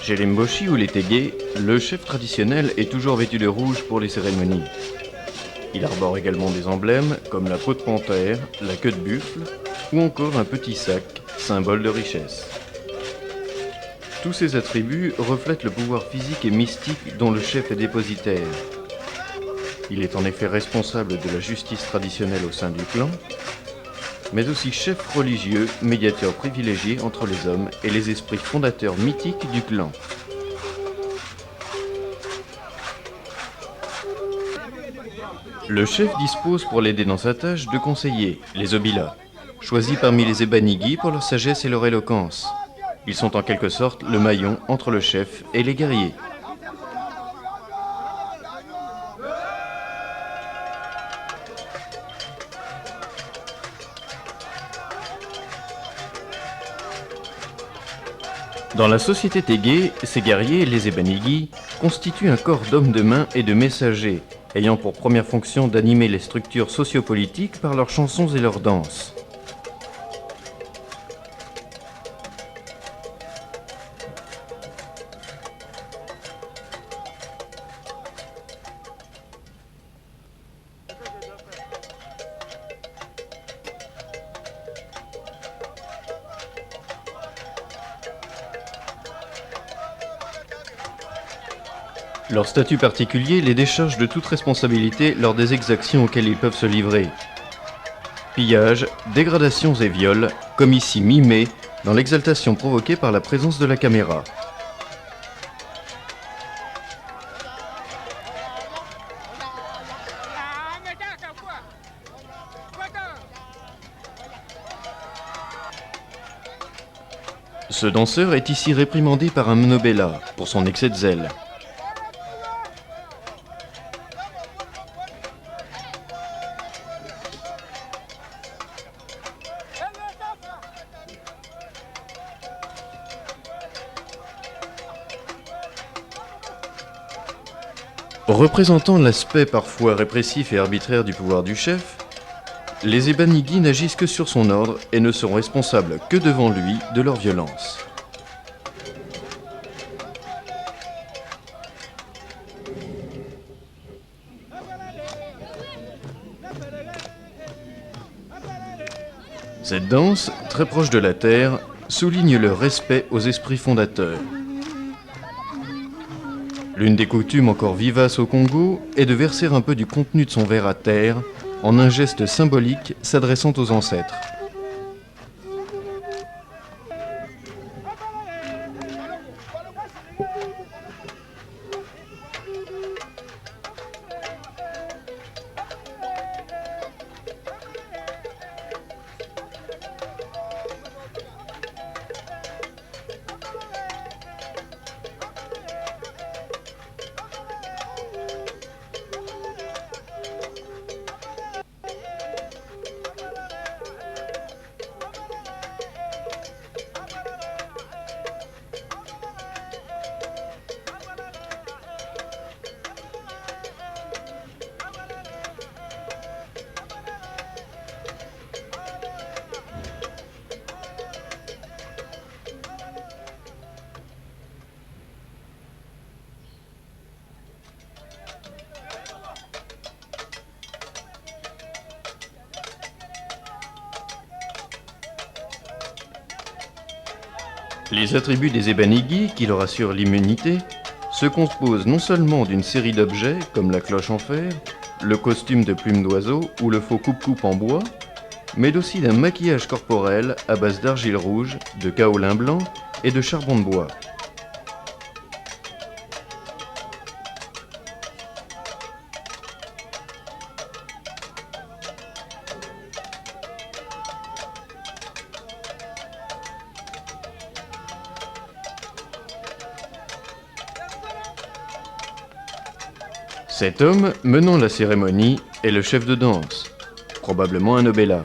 Chez les Mboshi ou les Tégé, le chef traditionnel est toujours vêtu de rouge pour les cérémonies. Il arbore également des emblèmes comme la peau de panthère, la queue de buffle ou encore un petit sac, symbole de richesse. Tous ces attributs reflètent le pouvoir physique et mystique dont le chef est dépositaire. Il est en effet responsable de la justice traditionnelle au sein du clan, mais aussi chef religieux, médiateur privilégié entre les hommes et les esprits fondateurs mythiques du clan. Le chef dispose pour l'aider dans sa tâche de conseillers, les Obilas, choisis parmi les Ebanigi pour leur sagesse et leur éloquence. Ils sont en quelque sorte le maillon entre le chef et les guerriers. Dans la société Tégé, ces guerriers, les Ebanigi, constituent un corps d'hommes de main et de messagers, ayant pour première fonction d'animer les structures sociopolitiques par leurs chansons et leurs danses. Leur statut particulier les décharge de toute responsabilité lors des exactions auxquelles ils peuvent se livrer. Pillages, dégradations et viols, comme ici mimés dans l'exaltation provoquée par la présence de la caméra. Ce danseur est ici réprimandé par un Mnobela pour son excès de zèle. Représentant l'aspect parfois répressif et arbitraire du pouvoir du chef, les Ebanigi n'agissent que sur son ordre et ne sont responsables que devant lui de leur violence. Cette danse, très proche de la terre, souligne le respect aux esprits fondateurs. L'une des coutumes encore vivaces au Congo est de verser un peu du contenu de son verre à terre en un geste symbolique s'adressant aux ancêtres. Les attributs des Ebanigi, qui leur assurent l'immunité, se composent non seulement d'une série d'objets, comme la cloche en fer, le costume de plumes d'oiseau ou le faux coupe-coupe en bois, mais aussi d'un maquillage corporel à base d'argile rouge, de kaolin blanc et de charbon de bois. Cet homme, menant la cérémonie, est le chef de danse, probablement un Obela.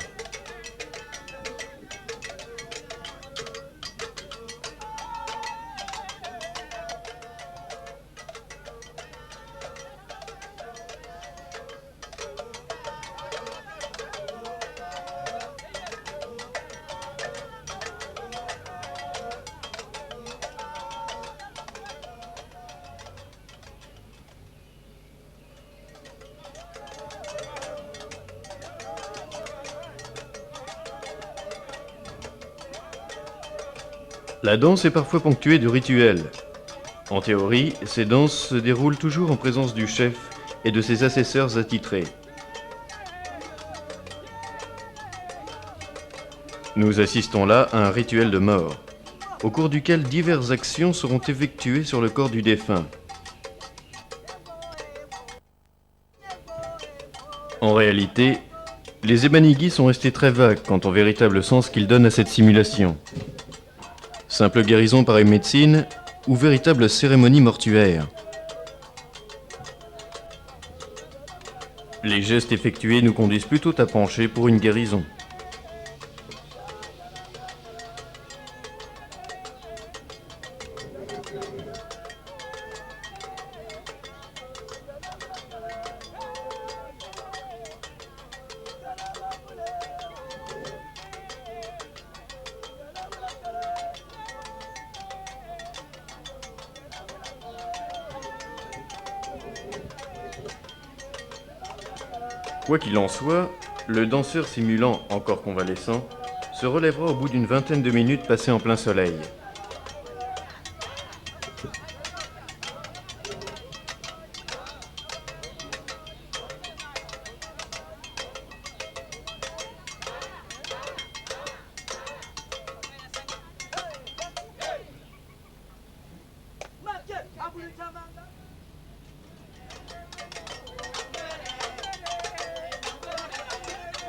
La danse est parfois ponctuée de rituels. En théorie, ces danses se déroulent toujours en présence du chef et de ses assesseurs attitrés. Nous assistons là à un rituel de mort, au cours duquel diverses actions seront effectuées sur le corps du défunt. En réalité, les Ebanigi sont restés très vagues quant au véritable sens qu'ils donnent à cette simulation. Simple guérison par médecine ou véritable cérémonie mortuaire. Les gestes effectués nous conduisent plutôt à pencher pour une guérison. Quoi qu'il en soit, le danseur simulant, encore convalescent, se relèvera au bout d'une vingtaine de minutes passées en plein soleil.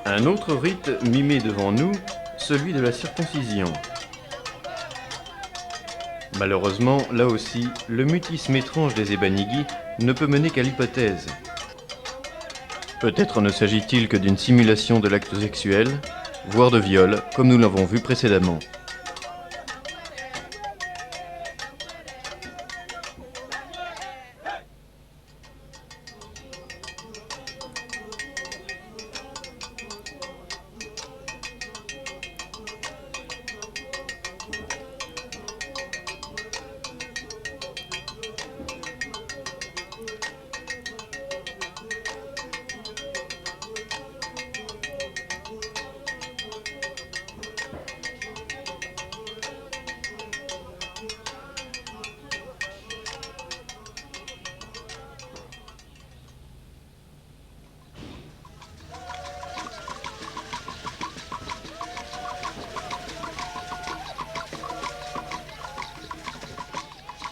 Un autre rite mimé devant nous, celui de la circoncision. Malheureusement, là aussi, le mutisme étrange des Ebanigi ne peut mener qu'à l'hypothèse. Peut-être ne s'agit-il que d'une simulation de l'acte sexuel, voire de viol, comme nous l'avons vu précédemment.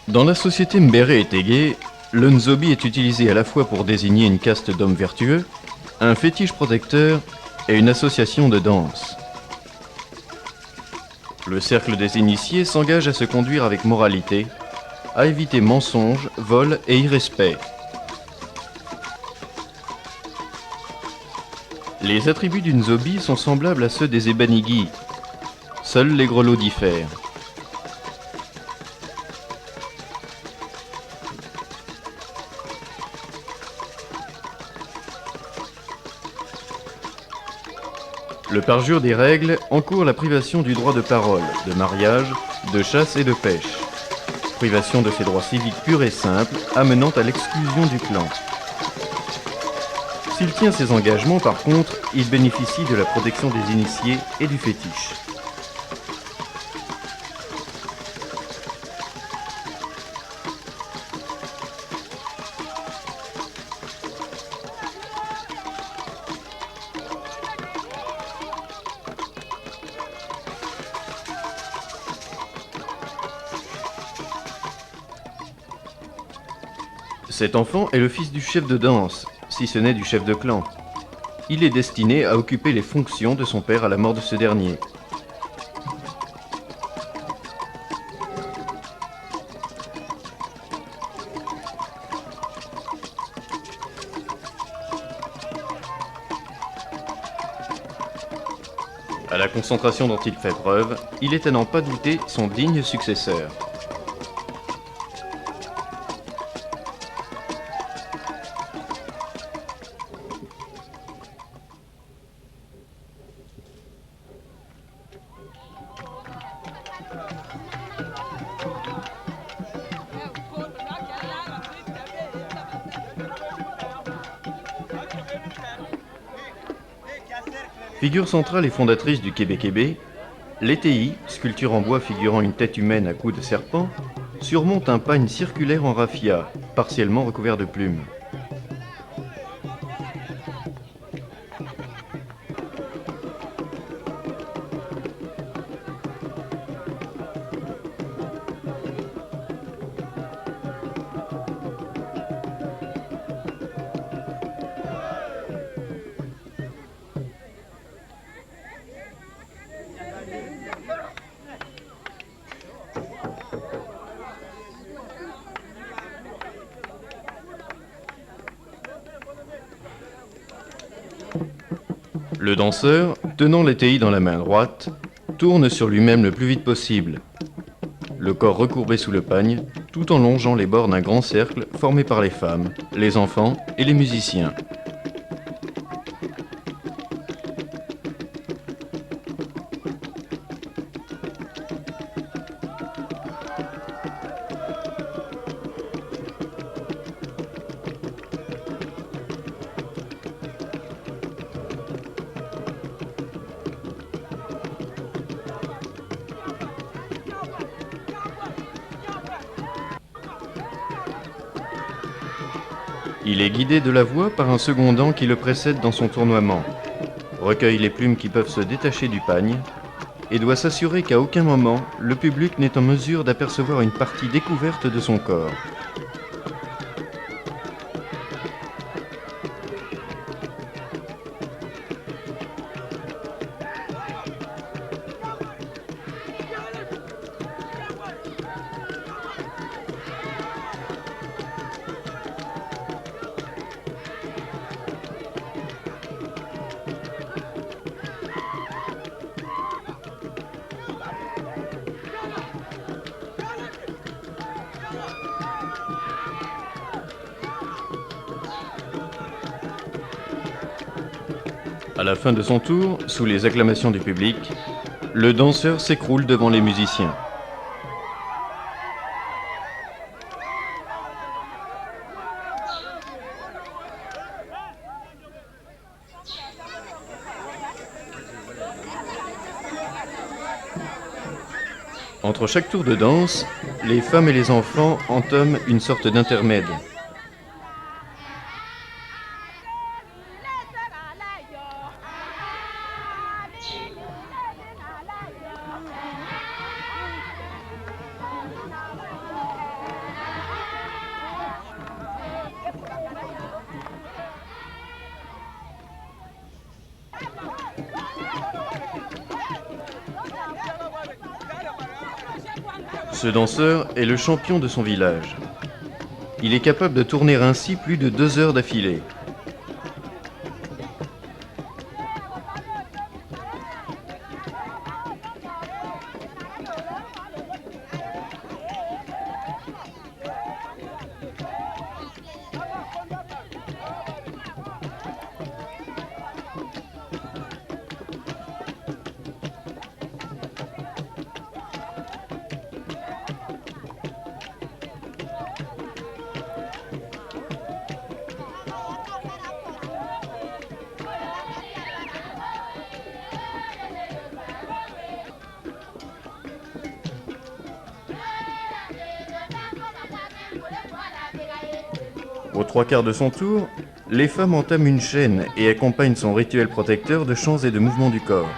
Dans la société Mbéré et Tégué, le Nzobi est utilisé à la fois pour désigner une caste d'hommes vertueux, un fétiche protecteur et une association de danse. Le cercle des initiés s'engage à se conduire avec moralité, à éviter mensonges, vols et irrespect. Les attributs du Nzobi sont semblables à ceux des Ebanigi. Seuls les grelots diffèrent. Le parjure des règles encourt la privation du droit de parole, de mariage, de chasse et de pêche. Privation de ses droits civiques purs et simples, amenant à l'exclusion du clan. S'il tient ses engagements, par contre, il bénéficie de la protection des initiés et du fétiche. Cet enfant est le fils du chef de danse, si ce n'est du chef de clan. Il est destiné à occuper les fonctions de son père à la mort de ce dernier. À la concentration dont il fait preuve, il est à n'en pas douter son digne successeur. Figure centrale et fondatrice du Kébé-Kébé, L'étéi, sculpture en bois figurant une tête humaine à cou de serpent, surmonte un pagne circulaire en raffia, partiellement recouvert de plumes. Le danseur, tenant l'étéi dans la main droite, tourne sur lui-même le plus vite possible, le corps recourbé sous le pagne, tout en longeant les bords d'un grand cercle formé par les femmes, les enfants et les musiciens. Il est guidé de la voix par un secondant qui le précède dans son tournoiement, recueille les plumes qui peuvent se détacher du pagne et doit s'assurer qu'à aucun moment le public n'est en mesure d'apercevoir une partie découverte de son corps. À la fin de son tour, sous les acclamations du public, le danseur s'écroule devant les musiciens. Entre chaque tour de danse, les femmes et les enfants entament une sorte d'intermède. Ce danseur est le champion de son village. Il est capable de tourner ainsi plus de 2 heures d'affilée. Aux 3/4 de son tour, les femmes entament une chaîne et accompagnent son rituel protecteur de chants et de mouvements du corps.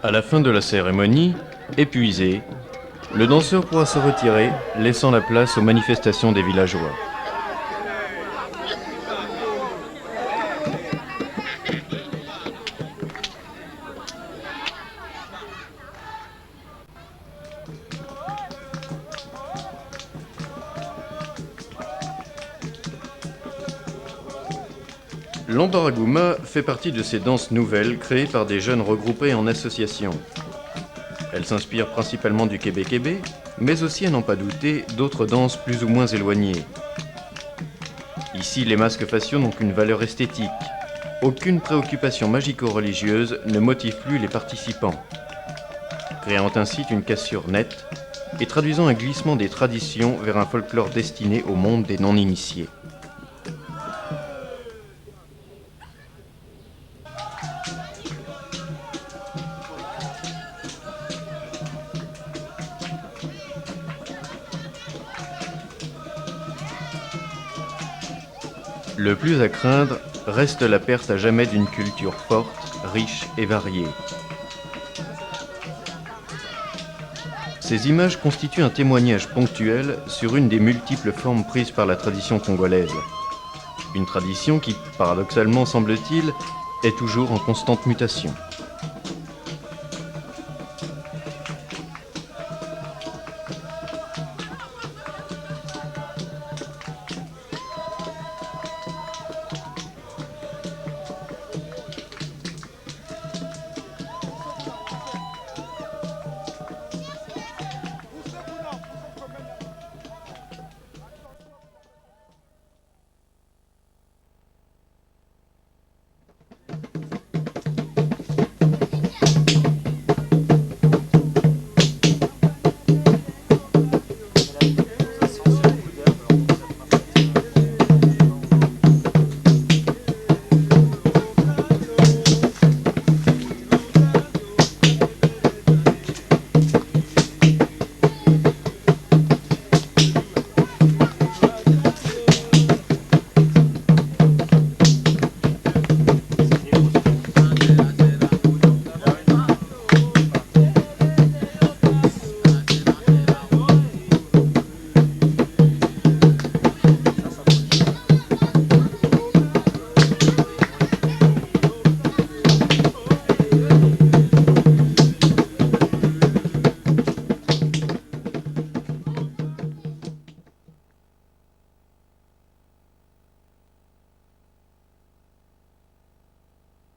À la fin de la cérémonie, épuisé, le danseur pourra se retirer, laissant la place aux manifestations des villageois. L'Andoraguma fait partie de ces danses nouvelles créées par des jeunes regroupés en associations. Elle s'inspire principalement du kébé-kébé, mais aussi, à n'en pas douter, d'autres danses plus ou moins éloignées. Ici, les masques faciaux n'ont qu'une valeur esthétique. Aucune préoccupation magico-religieuse ne motive plus les participants, créant ainsi une cassure nette et traduisant un glissement des traditions vers un folklore destiné au monde des non-initiés. Le plus à craindre reste la perte à jamais d'une culture forte, riche et variée. Ces images constituent un témoignage ponctuel sur une des multiples formes prises par la tradition congolaise. Une tradition qui, paradoxalement semble-t-il, est toujours en constante mutation.